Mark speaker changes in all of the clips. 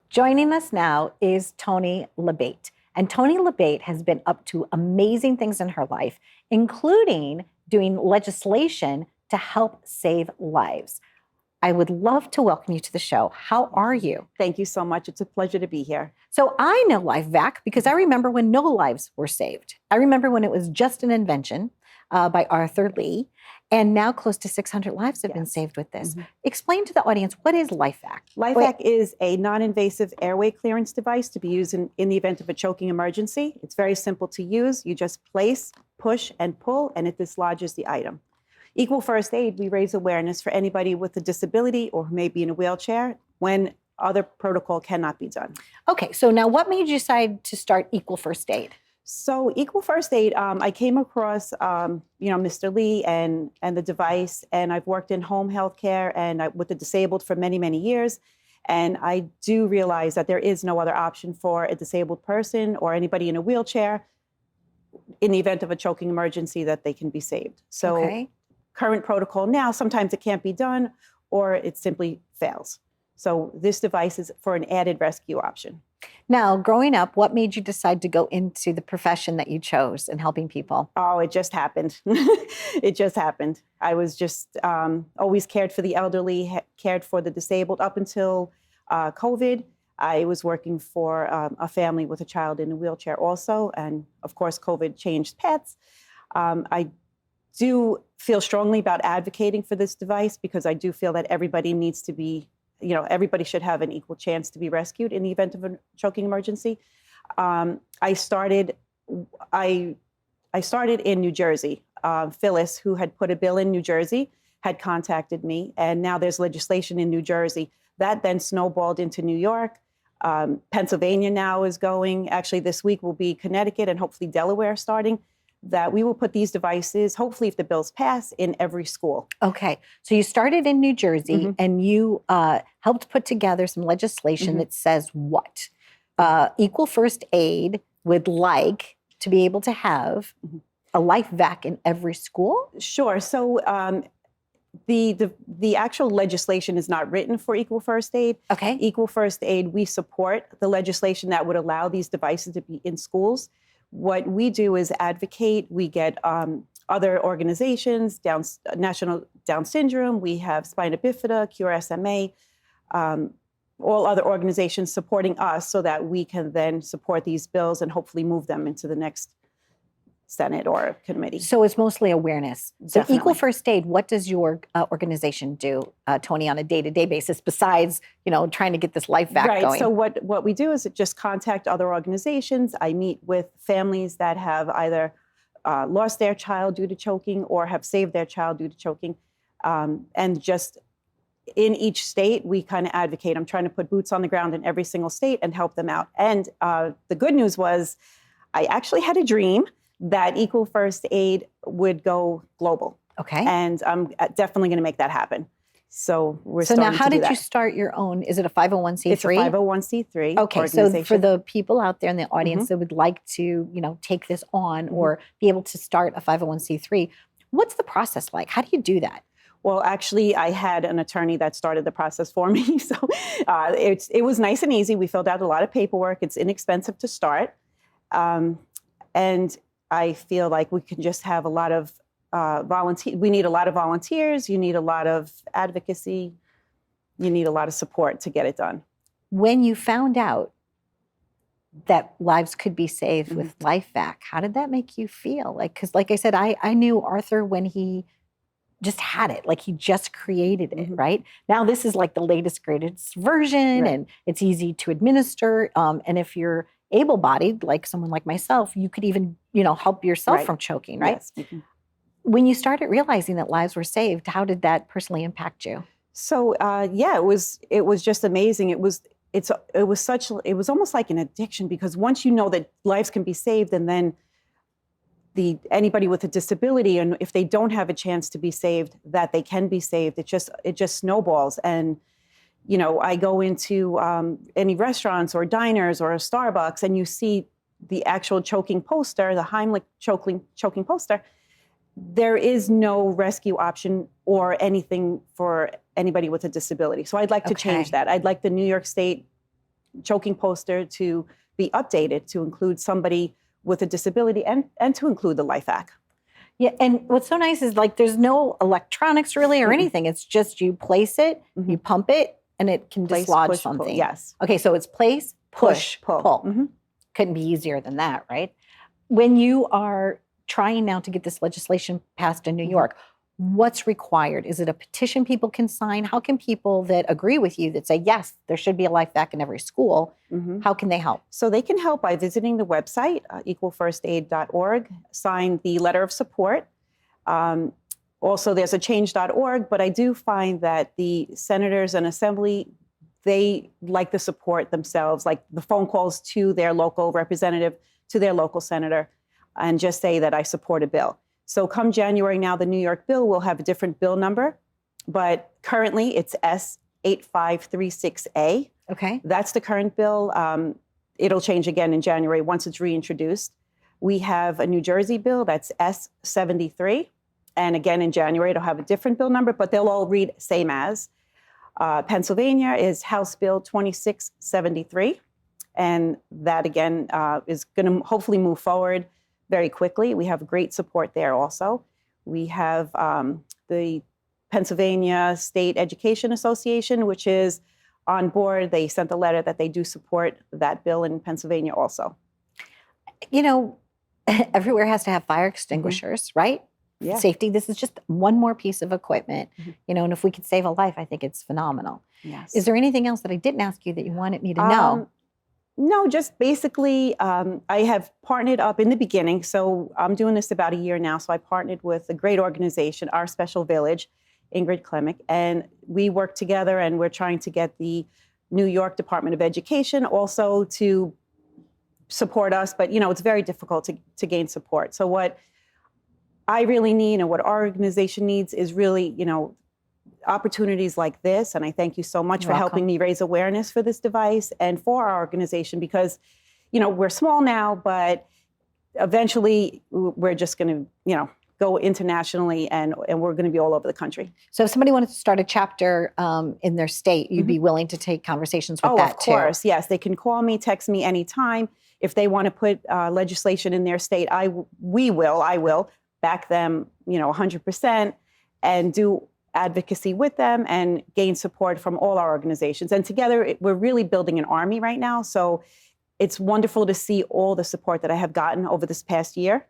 Speaker 1: Joining us now is Toni L'Abatte. And Toni L'Abatte has been up to amazing things in her life, including doing legislation to help save lives. I would love to welcome you to the show. How are you?
Speaker 2: Thank you so much. It's a pleasure to be here.
Speaker 1: So I know LifeVac because I remember when no lives were saved. I remember when it was just an invention by Arthur Lee, and now close to 600 lives have been saved with this. Explain to the audience, what is LifeVac?
Speaker 2: LifeVac is a non-invasive airway clearance device to be used in the event of a choking emergency. It's very simple to use. You just place, push, and pull, and it dislodges the item. Equal First Aid, we raise awareness for anybody with a disability or who may be in a wheelchair when other protocol cannot be done.
Speaker 1: Okay, so now what made you decide to start Equal First Aid?
Speaker 2: So Equal First Aid, I came across, Mr. Lee and the device, and I've worked in home health care and with the disabled for many, many years. And I do realize that there is no other option for a disabled person or anybody in a wheelchair in the event of a choking emergency that they can be saved. So current protocol now, sometimes it can't be done or it simply fails. So this device is for an added rescue option.
Speaker 1: Now, growing up, what made you decide to go into the profession that you chose in helping people?
Speaker 2: Oh, it just happened. It just happened. I was just always cared for the elderly, cared for the disabled up until COVID. I was working for a family with a child in a wheelchair also. And of course, COVID changed paths. I do feel strongly about advocating for this device because I do feel that everybody needs to be, everybody should have an equal chance to be rescued in the event of a choking emergency. I started in New Jersey. Phyllis, who had put a bill in New Jersey, had contacted me, and now there's legislation in New Jersey. That then snowballed into New York. Pennsylvania now is going. Actually, this week will be Connecticut and hopefully Delaware starting. That we will put these devices, hopefully if the bills pass, in every school.
Speaker 1: Okay, so you started in New Jersey and you helped put together some legislation that says what? Equal First Aid would like to be able to have a LifeVac in every school?
Speaker 2: Sure, so the actual legislation is not written for Equal First Aid.
Speaker 1: Okay.
Speaker 2: Equal First Aid, we support the legislation that would allow these devices to be in schools. What we do is advocate. We get other organizations, National Down Syndrome, we have Spina Bifida, Cure SMA, all other organizations supporting us so that we can then support these bills and hopefully move them into the next Senate or committee.
Speaker 1: So it's mostly awareness. So
Speaker 2: Definitely.
Speaker 1: Equal First Aid, what does your organization do, Toni, on a day-to-day basis besides, trying to get this LifeVac going?
Speaker 2: So what we do is just contact other organizations. I meet with families that have either lost their child due to choking or have saved their child due to choking. And just in each state, we kind of advocate. I'm trying to put boots on the ground in every single state and help them out. And the good news was I actually had a dream that Equal First Aid would go global.
Speaker 1: Okay.
Speaker 2: And I'm definitely going to make that happen. So we're
Speaker 1: So
Speaker 2: starting
Speaker 1: now,
Speaker 2: to
Speaker 1: how
Speaker 2: do
Speaker 1: did
Speaker 2: that.
Speaker 1: you start your own? Is it a 501c3?
Speaker 2: It's a 501c3
Speaker 1: Okay, so
Speaker 2: organization.
Speaker 1: for the people out there in the audience that would like to, take this on or be able to start a 501c3, what's the process like? How do you do that?
Speaker 2: Well, actually, I had an attorney that started the process for me. So it was nice and easy. We filled out a lot of paperwork. It's inexpensive to start. And I feel like we can just have a lot of we need a lot of volunteers. You need a lot of advocacy. You need a lot of support to get it done.
Speaker 1: When you found out that lives could be saved with LifeVac, how did that make you feel? Because like I said, I knew Arthur when he just had it, like he just created it, right? Now this is like the latest, greatest version, and it's easy to administer. And if you're able-bodied, like someone like myself, you could even, help yourself from choking, right?
Speaker 2: Yes.
Speaker 1: When you started realizing that lives were saved, how did that personally impact you?
Speaker 2: So it was just amazing. It was almost like an addiction because once you know that lives can be saved, and then anybody with a disability, and if they don't have a chance to be saved, that they can be saved, it just snowballs. And I go into any restaurants or diners or a Starbucks, and you see the actual choking poster, the Heimlich choking poster. There is no rescue option or anything for anybody with a disability. So I'd like to change that. I'd like the New York State choking poster to be updated to include somebody with a disability and to include the LifeVac.
Speaker 1: Yeah, and what's so nice is like there's no electronics really or anything. It's just you place it, you pump it, and it can
Speaker 2: Place,
Speaker 1: dislodge
Speaker 2: push,
Speaker 1: something.
Speaker 2: pull. Yes.
Speaker 1: Okay, so it's place, push, pull. Couldn't be easier than that, right? When you are trying now to get this legislation passed in New York, what's required? Is it a petition people can sign? How can people that agree with you that say, yes, there should be a LifeVac in every school, how can they help?
Speaker 2: So they can help by visiting the website, equalfirstaid.org, sign the letter of support. Also, there's a change.org, but I do find that the senators and assembly, they like the support themselves, like the phone calls to their local representative, to their local senator, and just say that I support a bill. So come January now, the New York bill will have a different bill number, but currently it's S8536A.
Speaker 1: Okay.
Speaker 2: That's the current bill. It'll change again in January once it's reintroduced. We have a New Jersey bill that's S73. And again, in January, it'll have a different bill number, but they'll all read same as. Pennsylvania is House Bill 2673. And that, again, is going to hopefully move forward very quickly. We have great support there also. We have the Pennsylvania State Education Association, which is on board. They sent a letter that they do support that bill in Pennsylvania also.
Speaker 1: You know, everywhere has to have fire extinguishers, right?
Speaker 2: Yeah.
Speaker 1: Safety. This is just one more piece of equipment, you know, and if we could save a life, I think it's phenomenal.
Speaker 2: Yes.
Speaker 1: Is there anything else that I didn't ask you that you wanted me to know?
Speaker 2: No, just basically, I have partnered up in the beginning. So I'm doing this about a year now. So I partnered with a great organization, Our Special Village, Ingrid Klemick, and we work together and we're trying to get the New York Department of Education also to support us. But, you know, it's very difficult to gain support. So what I really need and what our organization needs is really, you know, opportunities like this. And I thank you so much for helping me raise awareness for this device and for our organization because, you know, we're small now, but eventually we're just going to, you know, go internationally and we're going to be all over the country.
Speaker 1: So if somebody wanted to start a chapter in their state, you'd be willing to take conversations with that too?
Speaker 2: Oh, of course. Yes. They can call me, text me anytime. If they want to put legislation in their state, I will back them, you know, 100% and do advocacy with them and gain support from all our organizations. And together, we're really building an army right now. So it's wonderful to see all the support that I have gotten over this past year.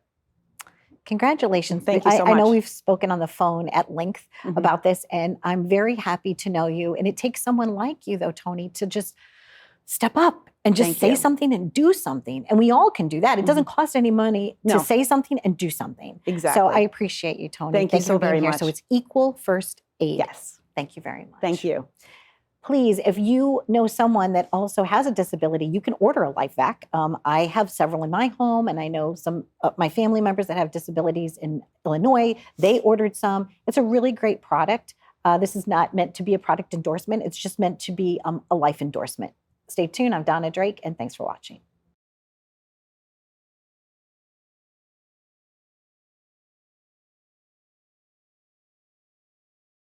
Speaker 1: Congratulations.
Speaker 2: Thank you so much.
Speaker 1: I know we've spoken on the phone at length about this, and I'm very happy to know you. And it takes someone like you, though, Toni, to just step up and just say something and do something. And we all can do that. It doesn't cost any money to say something and do something.
Speaker 2: Exactly.
Speaker 1: So I appreciate you, Toni.
Speaker 2: Thank you so
Speaker 1: for being
Speaker 2: very
Speaker 1: here.
Speaker 2: much.
Speaker 1: So it's Equal First Aid.
Speaker 2: Yes.
Speaker 1: Thank you very much.
Speaker 2: Thank you.
Speaker 1: Please, if you know someone that also has a disability, you can order a LifeVac. I have several in my home, and I know some of my family members that have disabilities in Illinois. They ordered some. It's a really great product. This is not meant to be a product endorsement. It's just meant to be a life endorsement. Stay tuned. I'm Donna Drake, and thanks for watching.